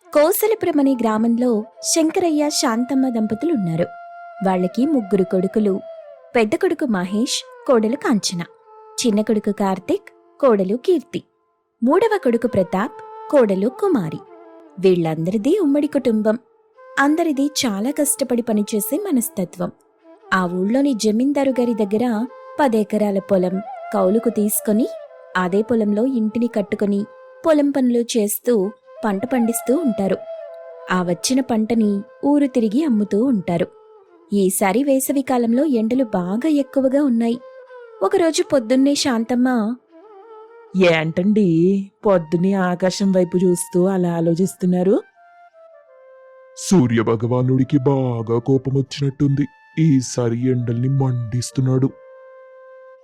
కోసలపురం అనే గ్రామంలో శంకరయ్య శాంతమ్మ దంపతులున్నారు. వాళ్ళకి 3 కొడుకులు. పెద్ద కొడుకు మహేష్, కోడలు కాంచన. చిన్న కొడుకు కార్తిక్, కోడలు కీర్తి. 3వ కొడుకు ప్రతాప్, కోడలు కుమారి. వీళ్ళందరిది ఉమ్మడి కుటుంబం. అందరిది చాలా కష్టపడి పనిచేసే మనస్తత్వం. ఆ ఊళ్ళోని జమీందారు గారి దగ్గర 10 ఎకరాల పొలం కౌలుకు తీసుకొని అదే పొలంలో ఇంటిని కట్టుకొని పొలం పనులు చేస్తూ పంట పండిస్తూ ఉంటారు. ఆ వచ్చిన పంటని ఊరు తిరిగి అమ్ముతూ ఉంటారు. ఈసారి వేసవి కాలంలో ఎండలు బాగా ఎక్కువగా ఉన్నాయి. ఒకరోజు పొద్దున్నే శాంతమ్మ, ఏంటండి పొద్దునే ఆకాశం వైపు చూస్తూ అలా ఆలోచిస్తున్నారు? సూర్యభగవానుడికి బాగా కోపం వచ్చినట్టుంది. ఈసారి ఎండల్ని మండిస్తున్నాడు.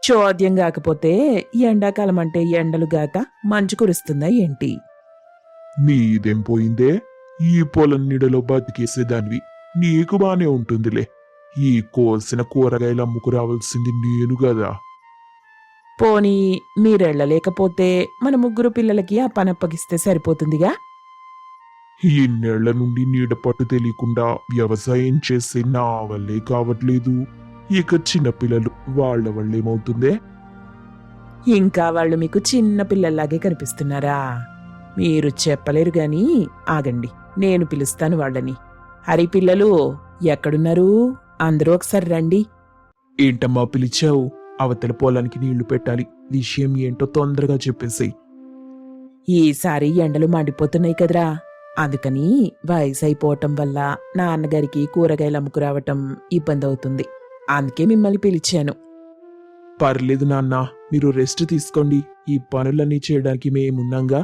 చోద్యం కాకపోతే ఎండాకాలం అంటే ఎండలు గాక మంచు కురుస్తుందా ఏంటి? నీదేం పోయిందే? ఈ పొలం నీడలో బతికేసేదానివి. నీకు బానే ఉంటుందిలే. ఈ కోసిన కూరగాయలు అమ్ముకు రావాల్సింది నేను గదా. పోనీ మీరెళ్ళలేకపోతే మన 3 పిల్లలకి ఆ పనప్పగిస్తే సరిపోతుందిగా. ఇన్నేళ్ల నుండి నీడ పట్టు తెలియకుండా వ్యవసాయం చేసే నా వల్లే కావట్లేదు. ఇక చిన్నపిల్లలు వాళ్ళ వల్లేమవుతుందే? ఇంకా వాళ్ళు మీకు చిన్న పిల్లల్లాగే కనిపిస్తున్నారా? మీరు చెప్పలేరు గాని ఆగండి, నేను పిలుస్తాను వాళ్ళని. హరి పిల్లలు ఎక్కడున్నారు? అందరూ ఒకసారి రండి. ఏంటమ్మా పిలిచావు? అవతల పొలానికి నీళ్లు పెట్టాలి. విషయం ఏంటో తొందరగా చెప్పేసేయ్. ఈసారి ఎండలు మండిపోతున్నాయి కదరా, అందుకని వయసు అయిపోవటం వల్ల నాన్నగారికి కూరగాయలు అమ్ముకురావటం ఇబ్బంది అవుతుంది. అందుకే మిమ్మల్ని పిలిచాను. పర్లేదు నాన్న, మీరు రెస్ట్ తీసుకోండి. ఈ పనులన్నీ చేయడానికి మేమున్నాంగా.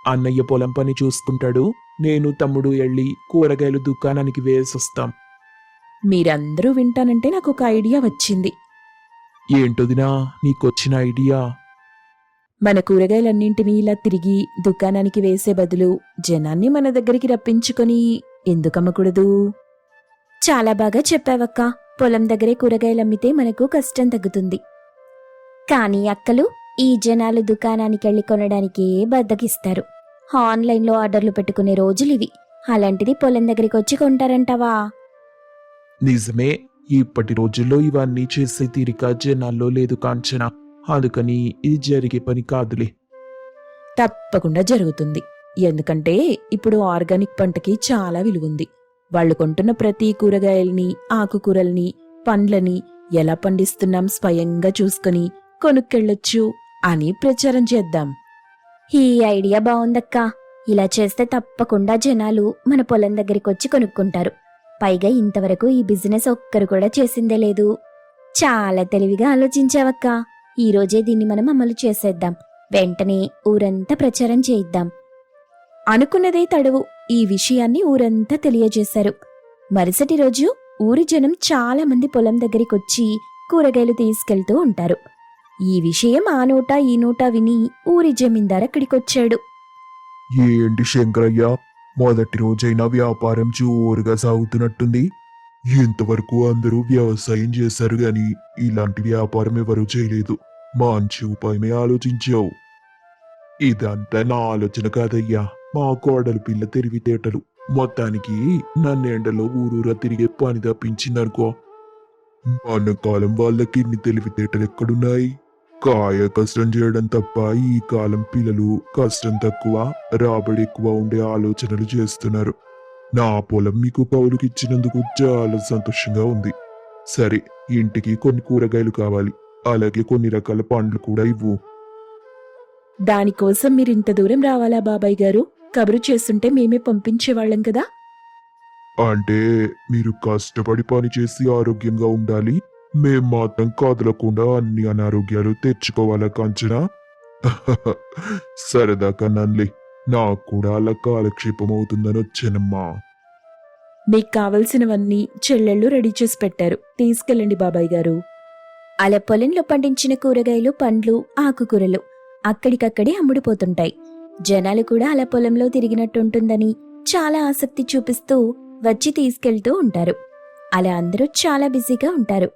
అన్నయ్య పొలం పని చూసుకుంటాడు. నేను తమ్ముడు వెళ్ళి కూరగాయలు దుకాణానికి వేసొస్తాం. మీరందరూ వింటానంటే నాకు ఒక ఐడియా వచ్చింది. ఏంటొదినా నీకొచ్చిన ఐడియా? మన కూరగాయలన్నింటినీ ఇలా తిరిగి దుకాణానికి వేసే బదులు జనాన్ని మన దగ్గరికి రప్పించుకొని ఎందుకమ్మకూడదు? చాలా బాగా చెప్పావక్క. పొలం దగ్గరే కూరగాయలమ్మితే మనకు కష్టం తగ్గుతుంది. కానీ అక్కలు, ఈ జనాలు దుకాణానికెళ్ళి కొనడానికే బద్దకిస్తారు. ఆన్లైన్లో ఆర్డర్లు పెట్టుకునే రోజులివి. అలాంటిది పొలం దగ్గరికి వచ్చి కొంటారంటావా? నిజమే. ఇప్పటి రోజుల్లో ఇవన్నీ చేసే తీరిక జనాల్లో లేదు కాంచన. అందుకని ఇది జరిగే పని కాదులే. తప్పకుండా జరుగుతుంది. ఎందుకంటే ఇప్పుడు ఆర్గానిక్ పంటకి చాలా విలువుంది. వాళ్ళు కొంటున్న ప్రతి కూరగాయల్ని, ఆకుకూరల్ని, పండ్లని ఎలా పండిస్తున్నాం స్వయంగా చూసుకుని కొనుక్కెళ్ళొచ్చు అని ప్రచారం చేద్దాం. ఈ ఐడియా బావుందక్కా. ఇలా చేస్తే తప్పకుండా జనాలు మన పొలం దగ్గరికి వచ్చి కొనుక్కుంటారు. పైగా ఇంతవరకు ఈ బిజినెస్ ఒక్కరు కూడా చేసిందే లేదు. చాలా తెలివిగా ఆలోచించావక్కా. ఈ రోజే దీన్ని మనం అమలు చేసేద్దాం. వెంటనే ఊరంతా ప్రచారం చేయిద్దాం. అనుకున్నదే తడవు. ఈ విషయాన్ని ఊరంతా తెలియజేశారు. మరుసటి రోజు ఊరి జనం చాలా మంది పొలం దగ్గరికొచ్చి కూరగాయలు తీసుకెళ్తూ ఉంటారు. ఈ విషయం ఆ నోట ఈ నోట విని ఊరి జమీందారు అక్కడికొచ్చాడు. ఏంటి శంకరయ్య, మొదటి రోజైనా వ్యాపారం జోరుగా సాగుతున్నట్టుంది. ఇంతవరకు అందరూ వ్యవసాయం చేశారు గాని ఇలాంటి వ్యాపారం ఎవరూ చేయలేదు. మంచి ఉపాయమే ఆలోచించావు. ఇదంతా నా ఆలోచన కాదయ్యా, మా కోడలు పిల్ల తెలివితేటలు. మొత్తానికి నన్నెండలో ఊరూరా తిరిగే పని తప్పించిందనుకో. మన కాలం వాళ్ళకి ఇన్ని తెలివితేటలు ఎక్కడున్నాయి? కాయ కష్టం చేయడం తప్ప ఈ కాలం పిల్లలు కష్టం తక్కువ, రాబడి ఎక్కువ ఉండే ఆలోచనలు చేస్తున్నారు. నా పొలం మీకు కౌలుకిచ్చినందుకు చాలా సంతోషంగా ఉంది. సరే, ఇంటికి కొన్ని కూరగాయలు కావాలి. అలాగే కొన్ని రకాల పండ్లు కూడా ఇవ్వు. దానికోసం మీరింత దూరం రావాలా బాబాయ్ గారు? కబురు చేస్తుంటే మేమే పంపించేవాళ్ళం కదా. అంటే మీరు కష్టపడి పని చేసి ఆరోగ్యంగా ఉండాలి, మేం మాత్రం కదలకుండా అన్ని అనారోగ్యాలు తెచ్చుకోవాలా కాంచనా? సరదా కన్నాన్లే, నాకు కూడా అలా కాలక్షేపం అవుతుందని వచ్చానమ్మా. మీకు కావలసినవన్నీ చెల్లెళ్ళు రెడీ చేసి పెట్టారు, తీసుకెళ్ళండి బాబాయ్ గారు. అలా పొలంలో పండించిన కూరగాయలు, పండ్లు, ఆకుకూరలు అక్కడికక్కడే అమ్ముడుపోతుంటాయి. జనాలు కూడా అలా పొలంలో తిరిగినట్టుంటుందని చాలా ఆసక్తి చూపిస్తూ వచ్చి తీసుకెళ్తూ ఉంటారు. అలా అందరూ చాలా బిజీగా ఉంటారు.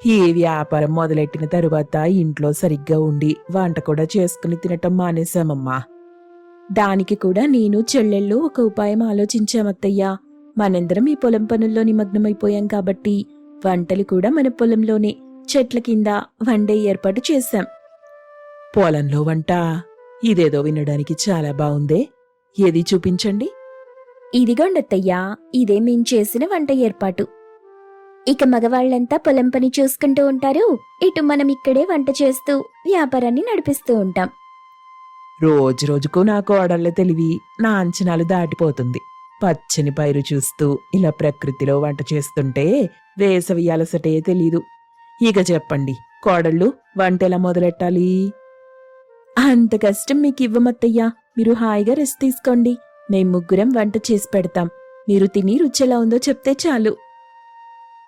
ఈ వ్యాపారం మొదలెట్టిన తరువాత ఇంట్లో సరిగ్గా ఉండి వంట కూడా చేసుకుని తినటం మానేశామమ్మా. దానికి కూడా నేను చెల్లెళ్ళు ఒక ఉపాయం ఆలోచించామత్తయ్యా. మనందరం ఈ పొలం పనుల్లో నిమగ్నమైపోయాం కాబట్టి వంటలు కూడా మన పొలంలోనే చెట్ల కింద వండే ఏర్పాటు చేశాం. పొలంలో వంట ఇదేదో వినడానికి చాలా బావుందే. ఏది చూపించండి. ఇదిగోండత్తయ్యా, ఇదే మేం చేసిన వంట ఏర్పాటు. ఇక మగవాళ్లంతా పొలం పని చూసుకుంటూ ఉంటారు, ఇటు మనం ఇక్కడే వంట చేస్తూ వ్యాపారాన్ని నడిపిస్తూ ఉంటాం. రోజు రోజుకు నా కోడళ్ళ తెలివి నా అంచనాలు దాటిపోతుంది. పచ్చని పైరు చూస్తూ ఇలా ప్రకృతిలో వంట చేస్తుంటే వేసవి అలసటే తెలీదు. ఇక చెప్పండి కోడళ్ళు, వంట ఎలా మొదలెట్టాలి? అంత కష్టం మీకు ఇవ్వమత్తయ్యా. మీరు హాయిగా రెస్ట్ తీసుకోండి. మేం ముగ్గురం వంట చేసి పెడతాం. మీరు తిని రుచెలా ఉందో చెప్తే చాలు.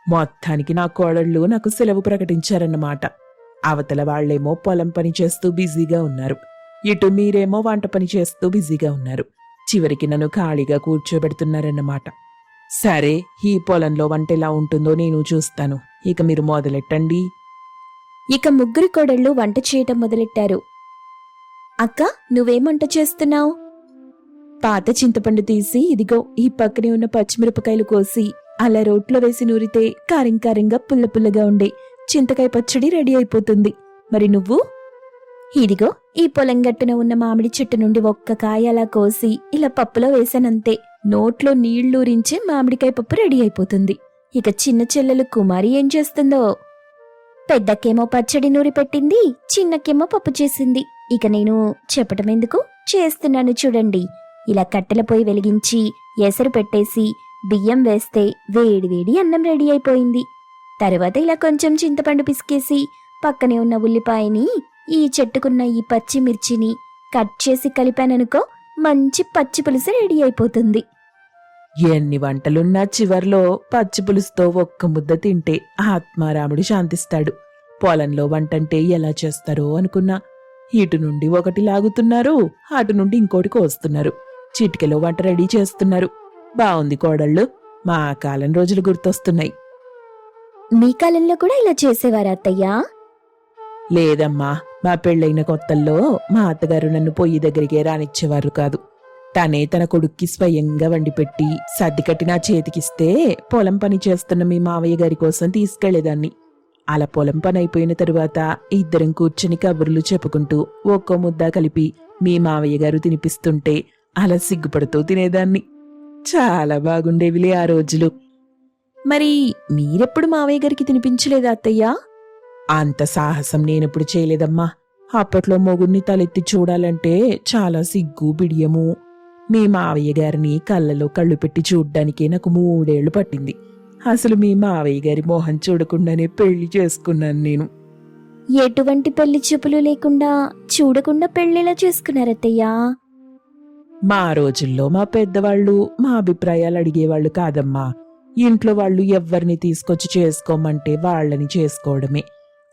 మొత్తానికి నా కోడళ్ళు నాకు సెలవు ప్రకటించారన్నమాట. అవతల వాళ్లేమో పొలం పని చేస్తూ బిజీగా ఉన్నారు, ఇటు మీరేమో వంట పని చేస్తూ బిజీగా ఉన్నారు. చివరికి నన్ను ఖాళీగా కూర్చోబెడుతున్నారన్నమాట. సరే, ఈ పొలంలో వంట ఎలా ఉంటుందో నేను చూస్తాను. ఇక మీరు మొదలెట్టండి. ఇక ముగ్గురు కోడళ్ళు వంట చేయటం మొదలెట్టారు. అక్క, నువ్వేం వంట చేస్తున్నావు? పాత చింతపండు తీసి ఇదిగో ఈ పక్కనే ఉన్న పచ్చిమిరపకాయలు కోసి అలా రోట్లో వేసి నూరితే కారం కారంగా పుల్ల పుల్లగా ఉండే చింతకాయ పచ్చడి రెడీ అయిపోతుంది. మరి నువ్వు? ఇదిగో ఈ పొలం గట్టున ఉన్న మామిడి చెట్టు నుండి ఒక్క కాయ అలా కోసి ఇలా పప్పులో వేసానంతే. నోట్లో నీళ్లూరించి మామిడికాయ పప్పు రెడీ అయిపోతుంది. ఇక చిన్న చెల్లెలు కుమారి ఏం చేస్తుందో? పెద్దకేమో పచ్చడి నూరి పెట్టింది, చిన్నకేమో పప్పు చేసింది. ఇక నేను చెప్పటం ఎందుకు, చేస్తున్నాను చూడండి. ఇలా కట్టెల పొయ్యి వెలిగించి ఎసరు పెట్టేసి బియ్యం వేస్తే వేడి వేడి అన్నం రెడీ అయిపోయింది. తర్వాత ఇలా కొంచెం చింతపండు పిసికేసి పక్కనే ఉన్న ఉల్లిపాయని, ఈ చెట్టుకున్న ఈ పచ్చిమిర్చిని కట్ చేసి కలిపాననుకో, మంచి పచ్చి పులుసు రెడీ అయిపోతుంది. ఎన్ని వంటలున్నా చివర్లో పచ్చి పులుసుతో ఒక్క ముద్ద తింటే ఆత్మారాముడు శాంతిస్తాడు. పొలంలో వంటంటే ఎలా చేస్తారో అనుకున్నా. ఇటు నుండి ఒకటి లాగుతున్నారు, అటు నుండి ఇంకోటి కోస్తున్నారు. చిటికెలో వంట రెడీ చేస్తున్నారు. బావుంది కోడళ్ళు, మా కాలం రోజులు గుర్తొస్తున్నాయి. మీ కాలంలో కూడా ఇలా చేసేవారా అత్తయ్యా? లేదమ్మా, మా పెళ్ళైన కొత్తల్లో మా అత్తగారు నన్ను పొయ్యి దగ్గరికే రానిచ్చేవారు కాదు. తనే తన కొడుక్కి స్వయంగా వండిపెట్టి సర్దికట్టి నా చేతికిస్తే పొలం పని చేస్తున్న మీ మావయ్య గారి కోసం తీసుకెళ్లేదాన్ని. అలా పొలం పని అయిపోయిన తరువాత ఇద్దరం కూర్చుని కబుర్లు చెప్పుకుంటూ ఒక్కో ముద్ద కలిపి మీ మావయ్య గారు తినిపిస్తుంటే అలా సిగ్గుపడుతూ తినేదాన్ని. చాలా బాగుండేవిలే ఆ రోజులు. మరి మీరెప్పుడు మావయ్య గారికి తినిపించలేదా అత్తయ్యా? అంత సాహసం నేనెప్పుడు చేయలేదమ్మా. అప్పట్లో మొగుణ్ణి తలెత్తి చూడాలంటే చాలా సిగ్గు బిడియము. మీ మావయ్య గారిని కళ్ళలో కళ్ళు పెట్టి చూడ్డానికే నాకు 3 ఏళ్లు పట్టింది. అసలు మీ మావయ్య గారి మోహం చూడకుండానే పెళ్లి చేసుకున్నాను నేను. ఎటువంటి పెళ్లి చూపులు లేకుండా చూడకుండా పెళ్లిలా చేసుకున్నారత్తయ్యా? మా రోజుల్లో మా పెద్దవాళ్ళు మా అభిప్రాయాలు అడిగేవాళ్ళు కాదమ్మా. ఇంట్లో వాళ్ళు ఎవ్వరిని తీసుకొచ్చి చేసుకోమంటే వాళ్ళని చేసుకోవడమే.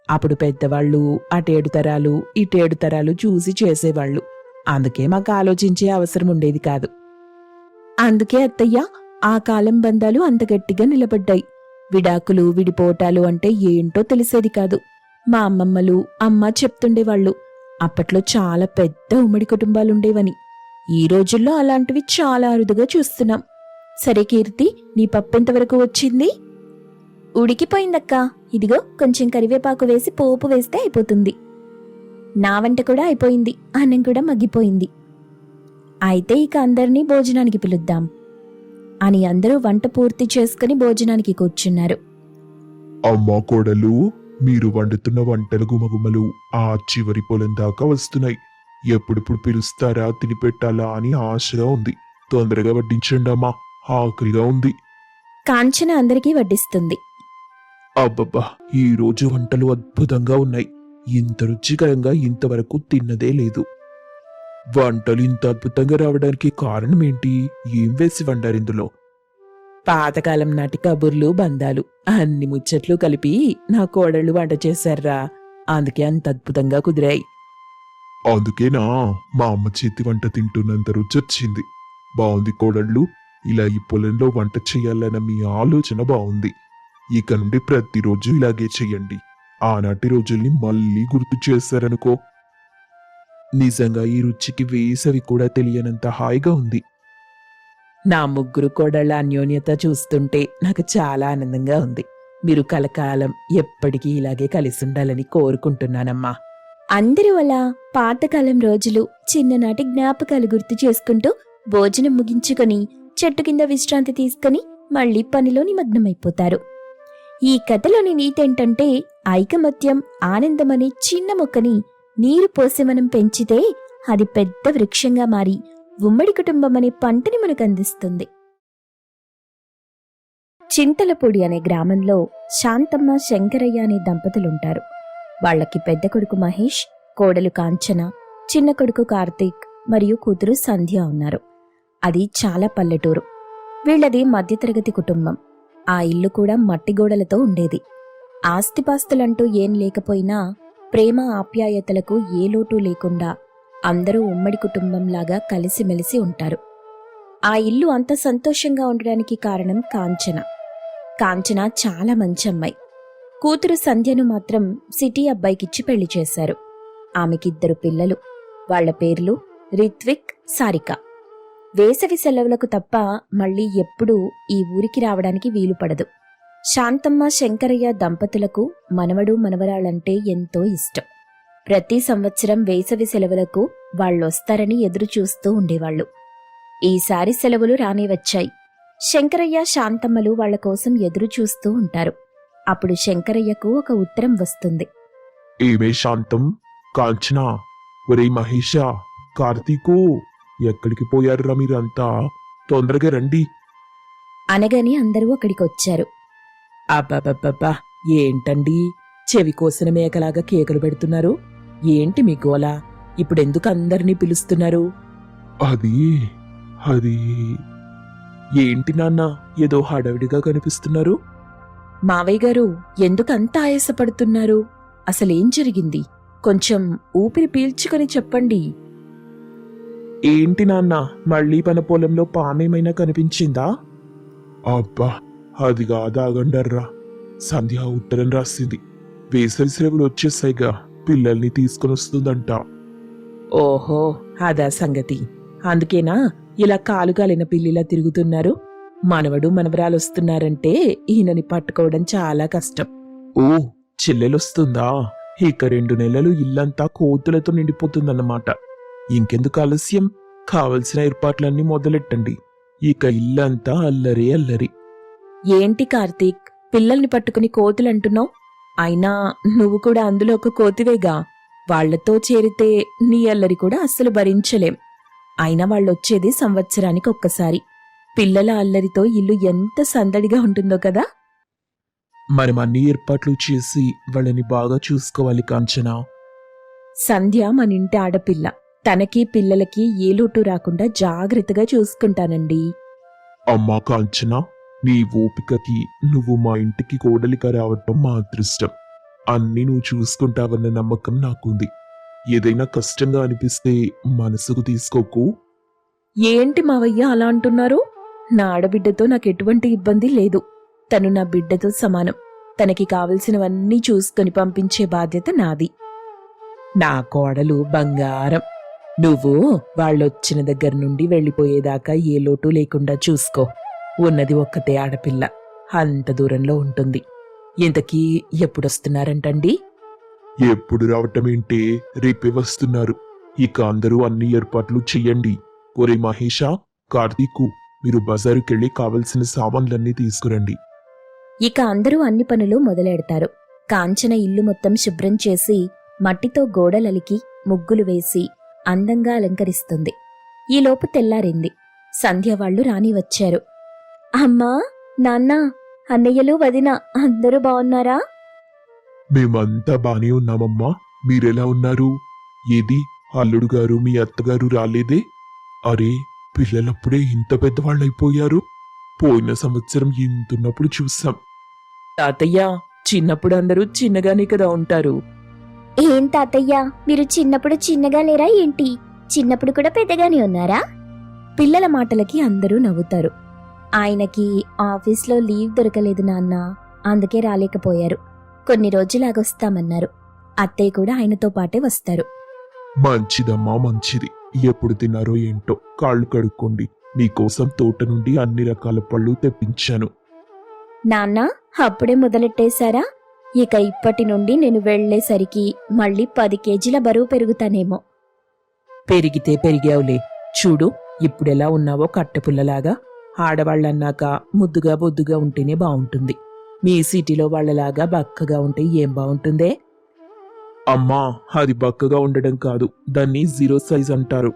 అప్పుడు పెద్దవాళ్ళు అటేడు తరాలు ఇటేడు తరాలు చూసి చేసేవాళ్ళు. అందుకే మాకు ఆలోచించే అవసరం ఉండేది కాదు. అందుకే అత్తయ్య, ఆ కాలం బంధాలు అంత గట్టిగా నిలబడ్డాయి. విడాకులు విడిపోవటాలు అంటే ఏంటో తెలిసేది కాదు. మా అమ్మమ్మలు అమ్మ చెప్తుండేవాళ్ళు, అప్పట్లో చాలా పెద్ద ఉమ్మడి కుటుంబాలుండేవని. ఈ రోజుల్లో అలాంటివి చాలా అరుదుగా చూస్తున్నాం. సరే కీర్తి, నీ పప్పెంతవరకు వచ్చింది? ఉడికిపోయిందక్కా. ఇదిగో కొంచెం కరివేపాకు వేసి పోపు వేస్తే అయిపోతుంది. నా వంట కూడా అయిపోయింది, అన్నం కూడా మగ్గిపోయింది. అయితే ఇక అందరినీ భోజనానికి పిలుద్దాం అని అందరూ వంట పూర్తి చేసుకుని భోజనానికి కూర్చున్నారు. అమ్మా కోడలు, మీరు వండుతున్న వంటల గుమగుమలు ఆ చివరి పొలం దాకా వస్తున్నాయి. ఎప్పుడెప్పుడు పిలుస్తారా, తినిపెట్టాలా అని ఆశగా ఉంది. తొందరగా వడ్డించండి అమ్మా, ఆకలిగా ఉంది. కాంచన అందరికీ వడ్డిస్తుంది. అబ్బబ్బా, ఈ రోజు వంటలు అద్భుతంగా ఉన్నాయి. ఇంత రుచికరంగా ఇంతవరకు తిన్నదే లేదు. వంటలు ఇంత అద్భుతంగా రావడానికి కారణం ఏంటి? ఏం వేసి వండారిందులో? పాతకాలం నాటి కబుర్లు బంధాలు అన్ని ముచ్చట్లు కలిపి నా కోడళ్ళు వంట చేశారా. అందుకే అంత అద్భుతంగా కుదిరాయి. అందుకేనా మా అమ్మ చేతి వంట తింటున్నంత రుచి వచ్చింది. బాగుంది కోడళ్ళు, ఇలా ఈ పొలంలో వంట చేయాలన్న మీ ఆలోచన బాగుంది. ఇక నుండి ప్రతిరోజు ఇలాగే చెయ్యండి. ఆనాటి రోజుల్ని మళ్ళీ గుర్తు చేశారనుకో. నిజంగా ఈ రుచికి వేసవి కూడా తెలియనంత హాయిగా ఉంది. నా ముగ్గురు కోడళ్ళ అన్యోన్యత చూస్తుంటే నాకు చాలా ఆనందంగా ఉంది. మీరు కలకాలం ఎప్పటికీ ఇలాగే కలిసి ఉండాలని కోరుకుంటున్నానమ్మా. అందరూ అలా పాతకాలం రోజులు, చిన్ననాటి జ్ఞాపకాలు గుర్తు చేసుకుంటూ భోజనం ముగించుకొని చెట్టు కింద విశ్రాంతి తీసుకుని మళ్ళీ పనిలో నిమగ్నమైపోతారు. ఈ కథలోని నీతేంటంటే ఐకమత్యం, ఆనందమనే చిన్న మొక్కని నీరు పోసి మనం పెంచితే అది పెద్ద వృక్షంగా మారి ఉమ్మడి కుటుంబం అనే పంటని మనకు అందిస్తుంది. చింతలపూడి అనే గ్రామంలో శాంతమ్మ, శంకరయ్య అనే దంపతులుంటారు. వాళ్లకి పెద్ద కొడుకు మహేష్, కోడలు కాంచన, చిన్న కొడుకు కార్తీక్ మరియు కూతురు సంధ్య ఉన్నారు. అది చాలా పల్లెటూరు. వీళ్లది మధ్యతరగతి కుటుంబం. ఆ ఇల్లు కూడా మట్టి గోడలతో ఉండేది. ఆస్తిపాస్తులంటూ ఏం లేకపోయినా ప్రేమ ఆప్యాయతలకు ఏ లోటు లేకుండా అందరూ ఉమ్మడి కుటుంబంలాగా కలిసిమెలిసి ఉంటారు. ఆ ఇల్లు అంత సంతోషంగా ఉండడానికి కారణం కాంచన. కాంచన చాలా మంచి అమ్మాయి. కూతురు సంధ్యను మాత్రం సిటీ అబ్బాయికిచ్చి పెళ్లి చేశారు. ఆమెకిద్దరు పిల్లలు. వాళ్ల పేర్లు రిత్విక్, సారిక. వేసవి సెలవులకు తప్ప మళ్లీ ఎప్పుడూ ఈ ఊరికి రావడానికి వీలు పడదు. శాంతమ్మ, శంకరయ్య దంపతులకు మనవడు, మనవరాళ్లంటే ఎంతో ఇష్టం. ప్రతి సంవత్సరం వేసవి సెలవులకు వాళ్ళొస్తారని ఎదురుచూస్తూ ఉండేవాళ్లు. ఈసారి సెలవులు రానే వచ్చాయి. శంకరయ్య, శాంతమ్మలు వాళ్ల కోసం ఎదురుచూస్తూ ఉంటారు. అప్పుడు శంకరయ్యకు ఒక ఉత్తరం వస్తుంది. ఏమే శాంతం, కాంచనా, ఒరే మహేషా, కార్తీకు, ఎక్కడికి పోయారురా మీరంతా? తొందరగా రండి. అనగానే అందరూ అక్కడికొచ్చారు. అబ్బబ్బబ్బబ్బా, ఏంటండి చెవి కోసిన మేకలాగా కేకలు పెడుతున్నారు? ఏంటి మీ గోల? ఇప్పుడెందుకు అందరినీ పిలుస్తున్నారు? అది అది ఏంటి నాన్న, ఏదో హడావిడిగా కనిపిస్తున్నారు? మావయ్య గారు, ఎందుకంత ఆయాసపడుతున్నారు? అసలేం జరిగింది? కొంచెం ఊపిరి పీల్చుకొని చెప్పండి. ఏంటి నాన్న, మళ్ళీ మన పొలంలో పామేమైనా కనిపించిందా? అబ్బా, అది కాదాగండర్రా. సంధ్య ఉత్తరం రాసింది. వేసవి సెలవులు వచ్చేసాయిగా, పిల్లల్ని తీసుకుని వస్తుందంట. ఓహో, అదా సంగతి. అందుకేనా ఇలా కాలుగాలిన పిల్లిలా తిరుగుతున్నారు? మనవడు, మనవరాలొస్తున్నారంటే ఈయనని పట్టుకోవడం చాలా కష్టం. ఓ, చెల్లెలొస్తుందా? ఇక 2 నెలలు ఇల్లంతా కోతులతో నిండిపోతుందన్నమాట. ఇంకెందుకు ఆలస్యం? కావలసిన ఏర్పాట్లన్నీ మొదలెట్టండి. ఇక ఇల్లంతా అల్లరి అల్లరి. ఏంటి కార్తీక్, పిల్లల్ని పట్టుకుని కోతులంటున్నావు? అయినా నువ్వు కూడా అందులో ఒక కోతివేగా. వాళ్లతో చేరితే నీ అల్లరి కూడా అస్సలు భరించలేం. అయినా వాళ్ళొచ్చేది సంవత్సరానికి ఒక్కసారి. పిల్లల అల్లరితో ఇల్లు ఎంత సందడిగా ఉంటుందో కదా. మనం అన్ని ఏర్పాట్లు చేసి వాళ్ళని బాగా చూసుకోవాలి కాంచనా. సంధ్య మనింటి ఆడపిల్ల. తనకి, పిల్లలకి ఏ లోటు రాకుండా జాగ్రత్తగా చూసుకుంటానండి. అమ్మా కాంచనా, నీ ఓపికకి నువ్వు మా ఇంటికి కోడలిగా రావటం మా అదృష్టం. అన్నీ నువ్వు చూసుకుంటావన్న నమ్మకం నాకుంది. ఏదైనా కష్టంగా అనిపిస్తే మనసుకు తీసుకోకు. ఏంటి మావయ్య అలా అంటున్నారు? నా ఆడబిడ్డతో నాకెటువంటి ఇబ్బంది లేదు. తను నా బిడ్డతో సమానం. తనకి కావలసినవన్నీ చూసుకొని పంపించే బాధ్యత నాది. నా కోడలు బంగారం. నువ్వు వాళ్ళొచ్చిన దగ్గర నుండి వెళ్ళిపోయేదాకా ఏ లోటు లేకుండా చూసుకో. ఉన్నది ఒక్కతే ఆడపిల్ల, అంత దూరంలో ఉంటుంది. ఇంతకీ ఎప్పుడొస్తున్నారంటండి? ఎప్పుడు రావటమేంటే, రేపే వస్తున్నారు. ఇక అందరూ అన్ని ఏర్పాట్లు చెయ్యండి. ఒరే మహేషా, కార్తీకు, మీరు బజారుకెళ్ళి కావలసిన సామాన్లన్నీ తీసుకురండి. ఇక అందరూ అన్ని పనులు మొదలెడతారు. కాంచన ఇల్లు మొత్తం శుభ్రం చేసి మట్టితో గోడలలికి ముగ్గులు వేసి అందంగా అలంకరిస్తుంది. ఈలోపు తెల్లారింది. సంధ్య వాళ్ళు రాని వచ్చారు. అమ్మా, నాన్న, అన్నయ్యలు, వదిన అందరూ బావున్నారా? మేమంతా బానే ఉన్నామమ్మా. మీరెలా ఉన్నారు? ఏది, అల్లుడు గారు, మీ అత్తగారు రాలేదే? అరే, పిల్లలప్పుడే ఇంత పెద్దవాళ్ళైపోయారు. పోయిన సంవత్సరం ఇంతున్నప్పుడు చూసాం. తాతయ్య, చిన్నప్పుడు అందరూ చిన్నగానే కదా ఉంటారు. ఏం తాతయ్య, మీరు చిన్నప్పుడు చిన్నగా లేరా ఏంటి? చిన్నప్పుడు కూడా పెద్దగానే ఉన్నారా? పిల్లల మాటలకి అందరూ నవ్వుతారు. ఆయనకి ఆఫీస్లో లీవ్ దొరకలేదు నాన్న, అందుకే రాలేకపోయారు. కొన్ని రోజులాగొస్తామన్నారు. అత్తయ్య కూడా ఆయనతో పాటే వస్తారు. మంచిదమ్మా మంచిది. ఎప్పుడు తిన్నారో ఏంటో, కాళ్ళు కడుక్కోండి. మీకోసం తోట నుండి అన్ని రకాల పళ్ళు తెప్పించాను. నాన్న అప్పుడే మొదలెట్టేశారా? ఇక ఇప్పటి నుండి నేను వెళ్ళేసరికి మళ్ళీ 10 కేజీల బరువు పెరుగుతానేమో. పెరిగితే పెరిగావులే. చూడు ఇప్పుడెలా ఉన్నావో కట్టెపుల్లలాగా. ఆడవాళ్ళన్నాక ముద్దుగా బొద్దుగా ఉంటేనే బావుంటుంది. మీ సిటీలో వాళ్ళలాగా బక్కగా ఉంటే ఏం బావుంటుందే? అమ్మా, అది బక్కగా ఉండడం కాదు, దాన్ని జీరో సైజ్ అంటారు.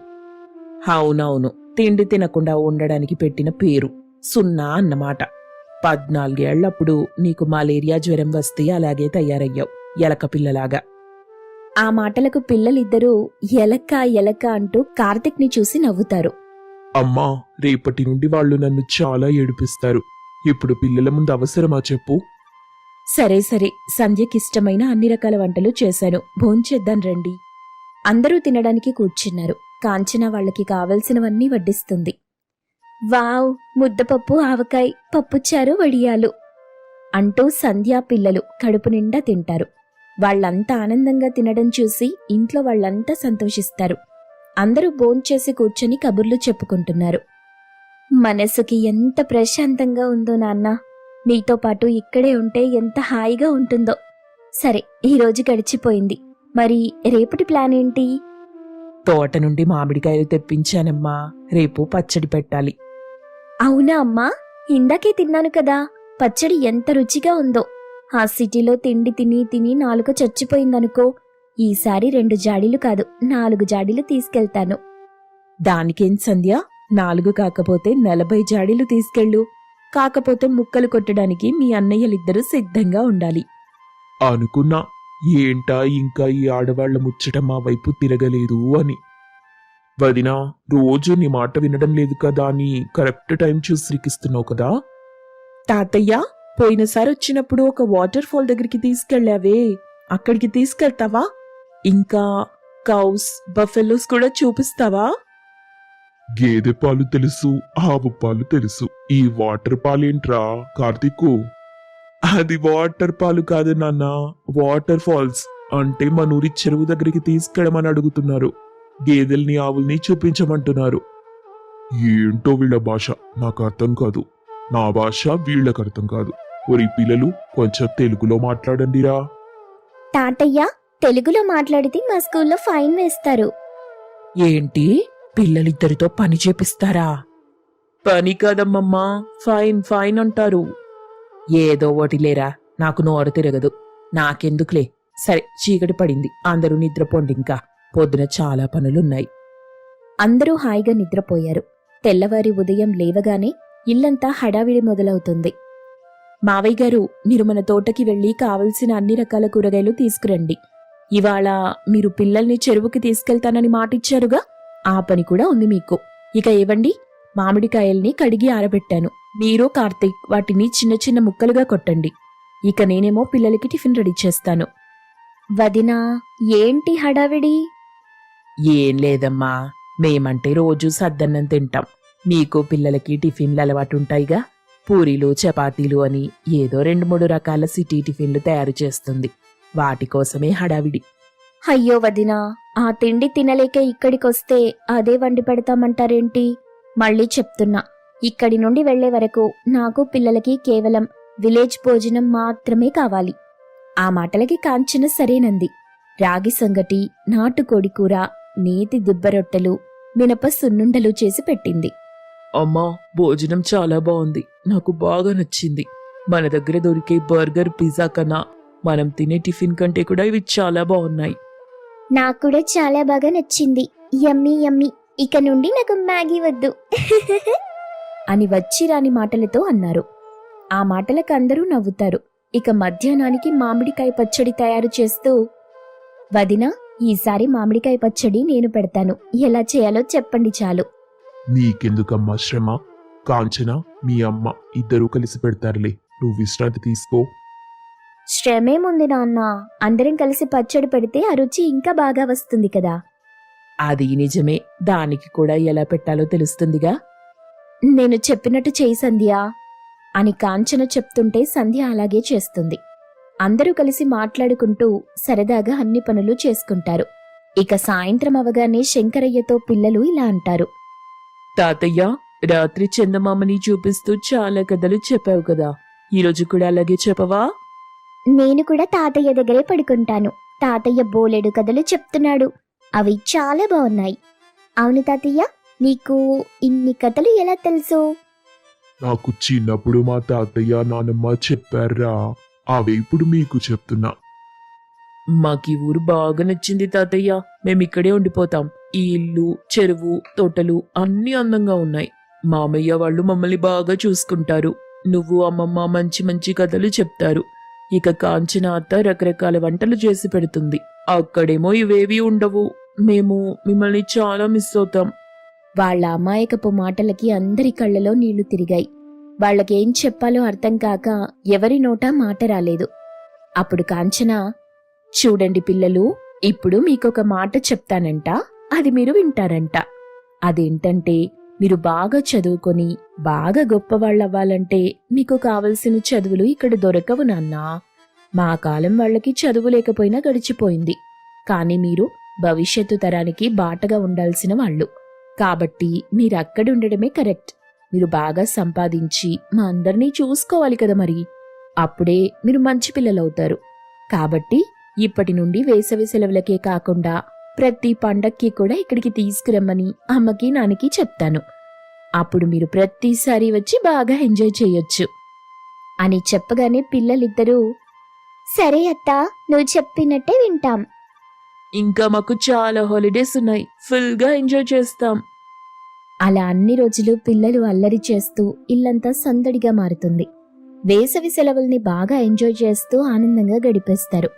అవునవును, తిండి తినకుండా ఉండడానికి పెట్టిన పేరు సున్నా అన్నమాట. 14 ఏళ్లప్పుడు నీకు మలేరియా జ్వరం వస్తే అలాగే తయారయ్యావు, ఎలక పిల్లలాగా. ఆ మాటలకు పిల్లలిద్దరూ ఎలక్క ఎలక్క అంటూ కార్తిక్ని చూసి నవ్వుతారు. అమ్మా, రేపటి నుండి వాళ్ళు నన్ను చాలా ఏడిపిస్తారు. ఇప్పుడు పిల్లల ముందు అవసరమా చెప్పు? సరే సరే, సంధ్యకిష్టమైన అన్ని రకాల వంటలు చేశాను, భోంచేద్దాం రండి. అందరూ తినడానికి కూర్చున్నారు. కాంచన వాళ్ళకి కావలసినవన్నీ వడ్డిస్తుంది. వావ్, ముద్దపప్పు, ఆవకాయ్, పప్పుచారు, వడియాలు అంటూ సంధ్యా పిల్లలు కడుపు నిండా తింటారు. వాళ్ళంతా ఆనందంగా తినడం చూసి ఇంట్లో వాళ్ళంతా సంతోషిస్తారు. అందరూ భోంచేసి కూర్చొని కబుర్లు చెప్పుకుంటున్నారు. మనసుకి ఎంత ప్రశాంతంగా ఉందో నాన్న. నీతో పాటు ఇక్కడే ఉంటే ఎంత హాయిగా ఉంటుందో. సరే, ఈ రోజు గడిచిపోయింది. మరి రేపటి ప్లాన్ ఏంటి? తోట నుండి మామిడికాయలు తెప్పించానమ్మా, రేపు పచ్చడి పెట్టాలి. అవునా అమ్మా, ఇందాకే తిన్నాను కదా. పచ్చడి ఎంత రుచిగా ఉందో. ఆ సిటీలో తిండి తిని తిని నాలుక చచ్చిపోయిందనుకో. ఈసారి 2 జాడీలు కాదు, 4 జాడీలు తీసుకెళ్తాను. దానికేం సంధ్య, 4 కాకపోతే 40 జాడీలు తీసుకెళ్ళు. కాకపోతే ముక్కలు కొట్టడానికి మీ అన్నయ్యలిద్దరూ సిద్ధంగా ఉండాలి. అనుకున్నా, ఏంటా ఇంకా ఈ ఆడవాళ్ల ముచ్చట మా వైపు తిరగలేదు అని. వదినా, రోజు నీ మాట వినడం లేదు కదా అని కరెక్ట్ టైం చూసి రికిస్తున్నావు కదా. తాతయ్య, పోయినసారి వచ్చినప్పుడు ఒక వాటర్ ఫాల్ దగ్గరికి తీసుకెళ్ళావే, అక్కడికి తీసుకెళ్తావా? ఇంకా కౌస్, బఫెలోస్ కూడా చూపిస్తావా? గేదె పాలు తెలుసు, ఆవు పాలు తెలుసు, ఈ వాటర్ పాలేంట్రా కార్తీకు? అది వాటర్ పాలు కాదు నాన్న, వాటర్ ఫాల్స్ అంటే మనూరి చెరువు దగ్గరికి తీసుకెళ్ళమని అడుగుతున్నారు. గేదెల్ని ఆవుల్ని చూపించమంటున్నారు. ఏంటో వీళ్ళ భాష నాకు అర్థం కాదు, నా భాష వీళ్ళకి అర్థం కాదు. ఒరి పిల్లలు, కొంచెం తెలుగులో మాట్లాడండిరా. తాతయ్య, తెలుగులో మాట్లాడితే మా స్కూల్లో ఫైన్ వేస్తారు. ఏంటి, పిల్లలిద్దరితో పని చేపిస్తారా? పని కాదమ్మమ్మా, ఫైన్ ఫైన్ అంటారు. ఏదో ఒకటిలేరా, నాకు నోరు తిరగదు. నాకెందుకులే. సరే, చీకటి పడింది, అందరూ నిద్రపోండి. ఇంకా పొద్దున చాలా పనులున్నాయి. అందరూ హాయిగా నిద్రపోయారు. తెల్లవారి ఉదయం లేవగానే ఇల్లంతా హడావిడి మొదలవుతుంది. మావయ్య గారు, మీరు మన తోటకి వెళ్లి కావలసిన అన్ని రకాల కూరగాయలు తీసుకురండి. ఇవాళ మీరు పిల్లల్ని చెరువుకి తీసుకెళ్తానని మాటిచ్చారుగా, ఆ పని కూడా ఉంది మీకు. ఇక ఏవండి, మామిడికాయల్ని కడిగి ఆరబెట్టాను. మీరు కార్తీక్ వాటిని చిన్న చిన్న ముక్కలుగా కొట్టండి. ఇక నేనేమో పిల్లలకి టిఫిన్ రెడీ చేస్తాను. వదినా, ఏంటి హడావిడి? ఏం లేదమ్మా, మేమంటే రోజూ సద్దన్నం తింటాం. మీకు పిల్లలకి టిఫిన్లు అలవాటుంటాయిగా, పూరీలు, చపాతీలు అని ఏదో 2-3 రకాల సిటీ టిఫిన్లు తయారు చేస్తుంది. వాటి కోసమే హడావిడి. అయ్యో వదినా, ఆ తిండి తినలేక ఇక్కడికొస్తే అదే వండి పెడతామంటారేంటి? మళ్ళీ చెప్తున్నా, ఇక్కడి నుండి వెళ్లే వరకు నాకు పిల్లలకి కేవలం విలేజ్ భోజనం మాత్రమే కావాలి. ఆ మాటలకి కాంచన సరేనంది. రాగి సంగటి, నాటుకోడి కూర, నేతి దిబ్బరొట్టెలు, మినప సున్నుండలు చేసి పెట్టింది. అమ్మా, భోజనం చాలా బాగుంది, నాకు బాగా నచ్చింది. మన దగ్గర దొరికే బర్గర్, పిజ్జా కన్నా మనం తినే టిఫిన్ కంటే కూడా ఇవి చాలా బాగున్నాయి. నాకు కూడా చాలా బాగా నచ్చింది. యమ్మీ యమ్మీ, ఇక నుండి నాకు మ్యాగీ వద్దు అని వచ్చి రాని మాటలతో అన్నారు. ఆ మాటలకు అందరూ నవ్వుతారు. ఇక మధ్యాహ్నానికి మామిడికాయ పచ్చడి తయారు చేస్తూ, వదినా, ఈసారి మామిడికాయ పచ్చడి నేను పెడతాను, ఎలా చేయాలో చెప్పండి చాలు. నీకెందుకమ్మా శ్రమ? కాంచన, మీ అమ్మ ఇద్దరూ కలిసి పెడతారులే, నువ్వు విశ్రాంతి తీసుకో. శ్రమేముంది నాన్న, అందరం కలిసి పచ్చడి పెడితే ఆ రుచి ఇంకా బాగా వస్తుంది కదా. అది నిజమే, దానికి కూడా ఎలా పెట్టాలో తెలుస్తుందిగా. నేను చెప్పినట్టు చేయి సంధ్య అని కాంచన చెప్తుంటే సంధ్య అలాగే చేస్తుంది. అందరూ కలిసి మాట్లాడుకుంటూ సరదాగా అన్ని పనులు చేసుకుంటారు. ఇక సాయంత్రం అవగానే శంకరయ్యతో పిల్లలు ఇలా అంటారు. తాతయ్య, రాత్రి చందమామని చూపిస్తూ చాలా కథలు చెప్పావు కదా, ఈరోజు కూడా అలాగే చెప్పవా? నేను కూడా తాతయ్య దగ్గరే పడుకుంటాను. తాతయ్య బోలెడు కథలు చెప్తున్నాడు. అవి చాలా బాగున్నాయి. అవును తాతయ్య, నీకు ఇన్ని కథలు ఎలా తెలుసు? నాకు చిన్నప్పుడు మా తాతయ్య నానమ్మ చెప్పారా, అవే ఇప్పుడు మీకు చెప్తున్నా. మాకీ ఊరు బాగా నచ్చింది తాతయ్య, మేమిక్కడే ఉండిపోతాం. ఈ ఇల్లు, చెరువు, తోటలు అన్నీ అందంగా ఉన్నాయి. మామయ్య వాళ్ళు మమ్మల్ని బాగా చూసుకుంటారు. నువ్వు అమ్మమ్మ మంచి మంచి కథలు చెప్తారు. ఇక కాంచన అత్త రకరకాల వంటలు చేసి పెడుతుంది. అక్కడేమో ఇవేవీ ఉండవు. మేము మిమ్మల్ని చాలా మిస్ అవుతాం. వాళ్ళ అమాయకపు మాటలకి అందరి కళ్ళలో నీళ్లు తిరిగాయి. వాళ్ళకేం చెప్పాలో అర్థం కాక ఎవరి నోటా మాట రాలేదు. అప్పుడు కాంచన, చూడండి పిల్లలు, ఇప్పుడు మీకొక మాట చెప్తానంట, అది మీరు వింటారంట. అదేంటంటే, మీరు బాగా చదువుకొని బాగా గొప్పవాళ్ళవ్వాలంటే మీకు కావలసిన చదువులు ఇక్కడ దొరకవు నాన్నా. మా కాలం వాళ్ళకి చదువు లేకపోయినా గడిచిపోయింది. కానీ మీరు భవిష్యత్తు తరానికి బాటగా ఉండాల్సిన వాళ్ళు. కాబట్టి మీరక్కడుండడమే కరెక్ట్. మీరు బాగా సంపాదించి మా అందరినీ చూసుకోవాలి కదా మరి. అప్పుడే మీరు మంచి పిల్లలవుతారు. కాబట్టి ఇప్పటి నుండి వేసవి సెలవులకే కాకుండా ప్రతి పండక్కి కూడా ఇక్కడికి తీసుకురమ్మని అమ్మకి నాన్నకి చెప్తాను. అప్పుడు మీరు ప్రతిసారి వచ్చి బాగా ఎంజాయ్ చేయొచ్చు అని చెప్పగానే పిల్లలిద్దరూ, సరే అత్తా, నువ్వు చెప్పినట్టే వింటాం. ఇంకా మాకు చాలా హాలిడేస్ ఉన్నాయి, ఫుల్గా ఎంజాయ్ చేస్తాం. అలా అన్ని రోజులు పిల్లలు అల్లరి చేస్తూ ఇల్లంతా సందడిగా మారుతుంది. వేసవి సెలవుల్ని బాగా ఎంజాయ్ చేస్తూ ఆనందంగా గడిపేస్తారు.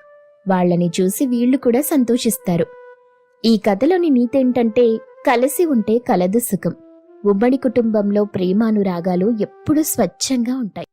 వాళ్ళని చూసి వీళ్లు కూడా సంతోషిస్తారు. ఈ కథలోని నీతేంటంటే, కలిసి ఉంటే కలదు సుఖం. ఉమ్మడి కుటుంబంలో ప్రేమానురాగాలు ఎప్పుడూ స్వచ్ఛంగా ఉంటాయి.